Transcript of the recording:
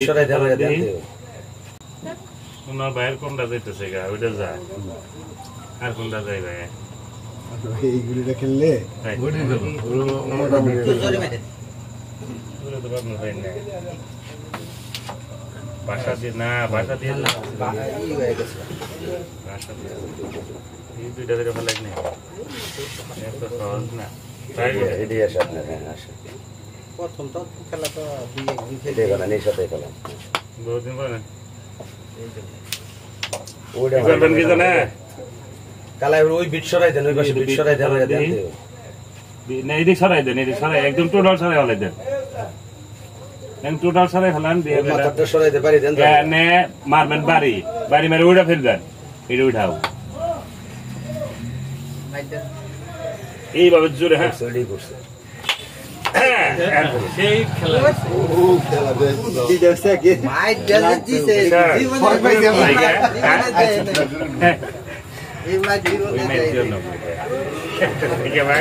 সরাই দেওয়া যায় ওনার বাইরের কোনটা যাইতেছে গা ওইটা যায় আর কোনটা যায় ভাই এইগুলিটা খেললে বাসা দিয়ে না বাসা দিয়ে এই দুইটা ধরে ভালো লাগে না এত সহজ না এদিকে আসে আপনার হ্যাঁ আসে প্রথম তো খেলা তো দেখো না নেই সাথে খেলা বহুদিন পরে ওইটা করবেন কি জানে কালাই ওই বিট সরাই দেন ওই পাশে বিট সরাই দেওয়া যায় না এদিক সরাই দেন এদিক সরাই একদম টোটাল সরাই হলে দেন টোটাল সরাই ফেলান দিয়ে মাথাটা সরাই দিতে পারি দেন নে মারবেন বাড়ি বাড়ি মেরে উঠা ফেলবেন এটা উঠাও এইভাবে জোরে হ্যাঁ রেডি করছে সেই খেলা মাই দেলে দিছে জীবনে এই মাই জীবনে ওই ম্যাচ জন্য ঠিক আছে ভাই